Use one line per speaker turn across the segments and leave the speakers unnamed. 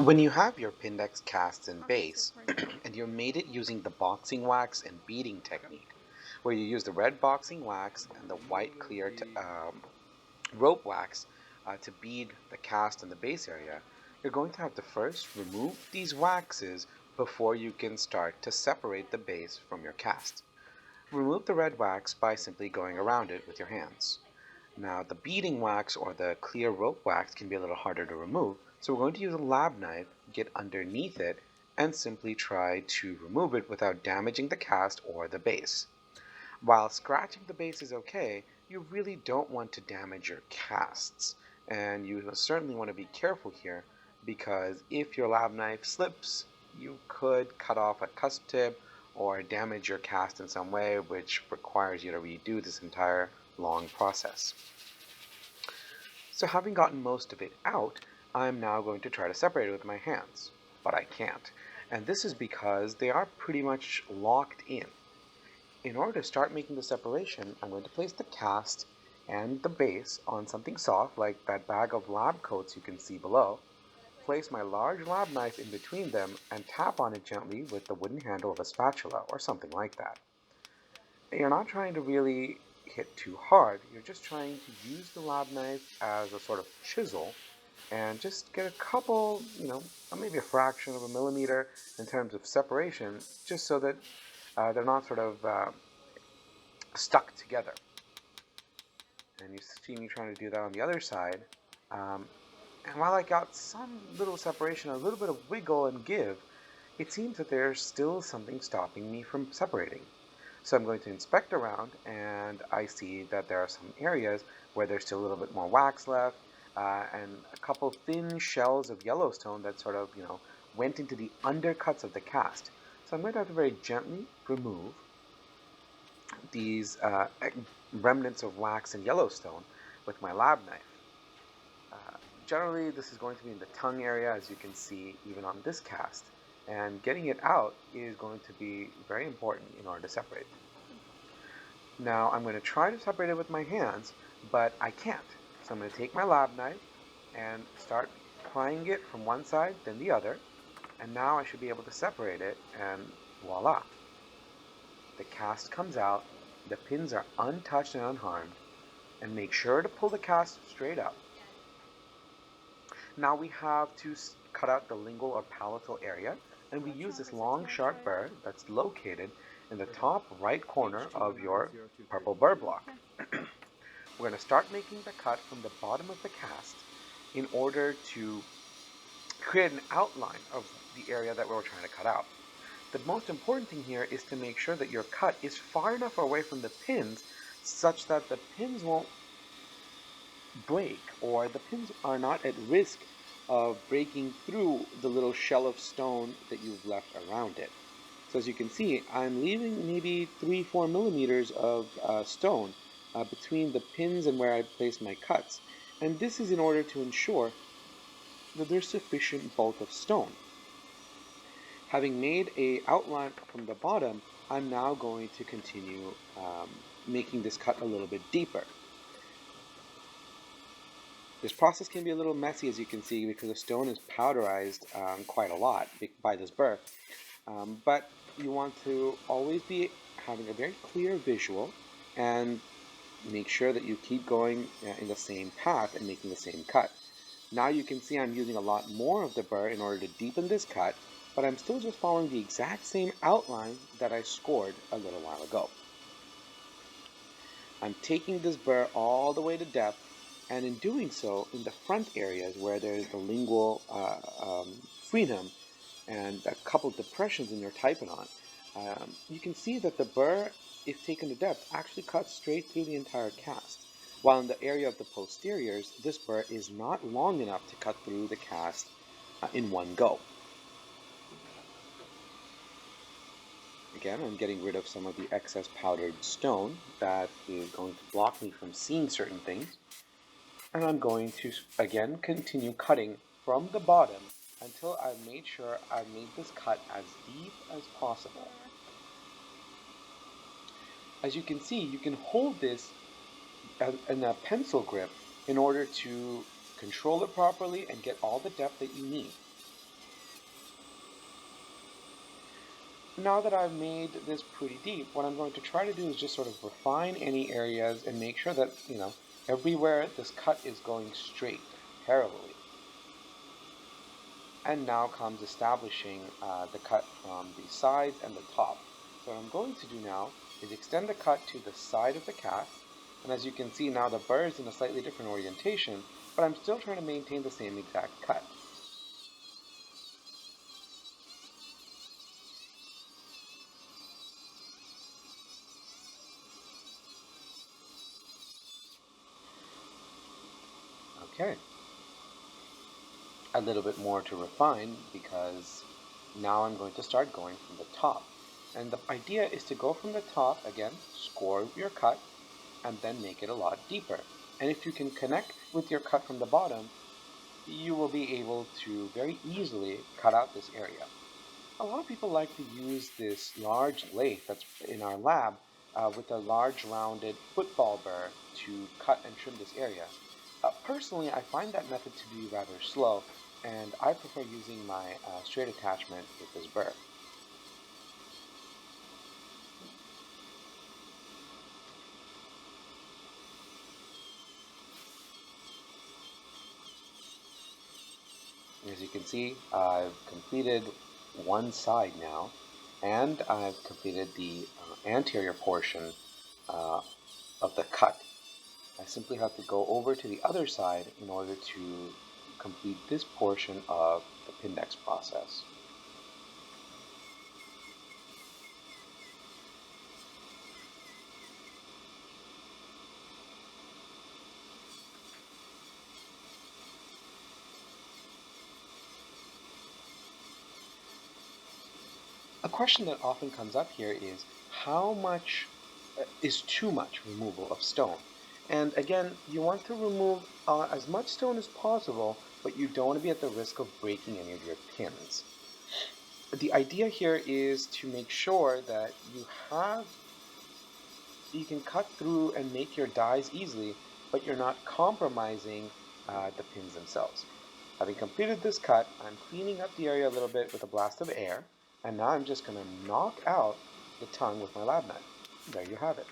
When you have your Pindex cast in base, and you made it using the boxing wax and beading technique, where you use the red boxing wax and the white clear rope wax to bead the cast in the base area, you're going to have to first remove these waxes before you can start to separate the base from your cast. Remove the red wax by simply going around it with your hands. Now, the beading wax or the clear rope wax can be a little harder to remove, so we're going to use a lab knife, get underneath it, and simply try to remove it without damaging the cast or the base. While scratching the base is okay, you really don't want to damage your casts, and you certainly want to be careful here because if your lab knife slips, you could cut off a cusp tip or damage your cast in some way, which requires you to redo this entire long process. So having gotten most of it out, I'm now going to try to separate it with my hands, but I can't. And this is because they are pretty much locked in. In order to start making the separation, I'm going to place the cast and the base on something soft like that bag of lab coats you can see below, place my large lab knife in between them, and tap on it gently with the wooden handle of a spatula or something like that. You're not trying to really hit too hard, you're just trying to use the lab knife as a sort of chisel and just get a couple, maybe a fraction of a millimeter in terms of separation, just so that they're not sort of stuck together. And you see me trying to do that on the other side. Um, and while I got some little separation, a little bit of wiggle and give, it seems that there's still something stopping me from separating. So I'm going to inspect around, and I see that there are some areas where there's still a little bit more wax left, and a couple thin shells of Yellowstone that sort of, went into the undercuts of the cast. So I'm going to have to very gently remove these remnants of wax and Yellowstone with my lab knife. Uh, Generally, this is going to be in the tongue area, as you can see even on this cast, and getting it out is going to be very important in order to separate. Now I'm going to try to separate it with my hands, but I can't. So I'm going to take my lab knife and start prying it from one side, then the other, and now I should be able to separate it, and voila! The cast comes out, the pins are untouched and unharmed, and make sure to pull the cast straight up. Now we have to cut out the lingual or palatal area, and we use this long sharp burr that's located in the top right corner of your purple burr block. We're going to start making the cut from the bottom of the cast in order to create an outline of the area that we're trying to cut out. The most important thing here is to make sure that your cut is far enough away from the pins such that the pins won't break, or the pins are not at risk of breaking through the little shell of stone that you've left around it. So as you can see, I'm leaving maybe 3-4 millimeters of stone between the pins and where I place my cuts. And this is in order to ensure that there's sufficient bulk of stone. Having made a outline from the bottom, I'm now going to continue making this cut a little bit deeper. This process can be a little messy, as you can see, because the stone is powderized quite a lot by this burr. But you want to always be having a very clear visual and make sure that you keep going in the same path and making the same cut. Now you can see I'm using a lot more of the burr in order to deepen this cut, but I'm still just following the exact same outline that I scored a little while ago. I'm taking this burr all the way to depth, and in doing so, in the front areas where there's the lingual freedom and a couple depressions in your typodon, you can see that the burr, if taken to depth, actually cuts straight through the entire cast. While in the area of the posteriors, this burr is not long enough to cut through the cast in one go. Again, I'm getting rid of some of the excess powdered stone that is going to block me from seeing certain things. And I'm going to, again, continue cutting from the bottom until I've made sure I've made this cut as deep as possible. As you can see, you can hold this in a pencil grip in order to control it properly and get all the depth that you need. Now that I've made this pretty deep, what I'm going to try to do is just sort of refine any areas and make sure that, everywhere this cut is going straight, parallelly. And now comes establishing the cut from the sides and the top. So what I'm going to do now is extend the cut to the side of the cast, and as you can see now the burr is in a slightly different orientation, but I'm still trying to maintain the same exact cut. Okay. A little bit more to refine because now I'm going to start going from the top. And the idea is to go from the top, again, score your cut, and then make it a lot deeper. And if you can connect with your cut from the bottom, you will be able to very easily cut out this area. A lot of people like to use this large lathe that's in our lab with a large rounded football burr to cut and trim this area. Personally, I find that method to be rather slow, and I prefer using my straight attachment with this burr. As you can see, I've completed one side now, and I've completed the anterior portion of the cut. I simply have to go over to the other side in order to complete this portion of the Pindex process. A question that often comes up here is how much is too much removal of stone? And again, you want to remove as much stone as possible, but you don't want to be at the risk of breaking any of your pins. The idea here is to make sure that you can cut through and make your dies easily, but you're not compromising the pins themselves. Having completed this cut, I'm cleaning up the area a little bit with a blast of air, and now I'm just going to knock out the tongue with my lab knife. There you have it.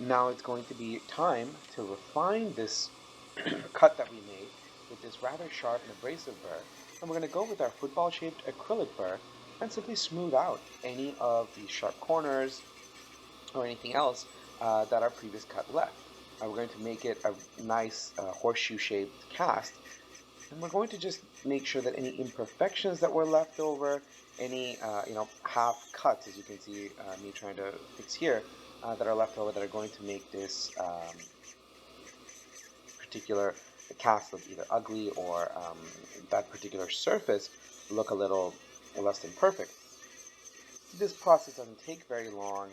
Now it's going to be time to refine this cut that we made with this rather sharp and abrasive burr, and we're going to go with our football-shaped acrylic burr and simply smooth out any of the sharp corners or anything else that our previous cut left. We're going to make it a nice horseshoe-shaped cast, and we're going to just make sure that any imperfections that were left over, any half cuts, as you can see me trying to fix here, that are left over that are going to make this particular cast look either ugly or that particular surface look a little less than perfect. This process doesn't take very long,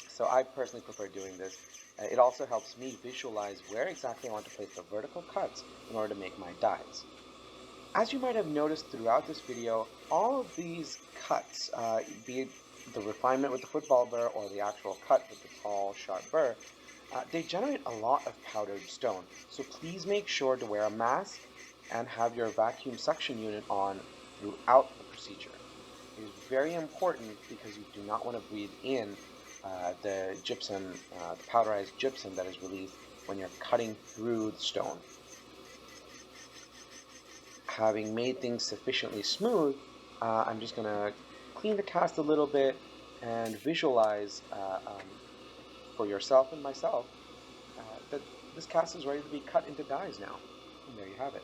so I personally prefer doing this. It also helps me visualize where exactly I want to place the vertical cuts in order to make my dies. As you might have noticed throughout this video, all of these cuts, be it the refinement with the football burr or the actual cut with the tall, sharp burr, they generate a lot of powdered stone. So please make sure to wear a mask and have your vacuum suction unit on throughout the procedure. It is very important because you do not want to breathe in the gypsum, the powderized gypsum that is released when you're cutting through the stone. Having made things sufficiently smooth, I'm just going to clean the cast a little bit and visualize for yourself and myself that this cast is ready to be cut into dies now. And there you have it.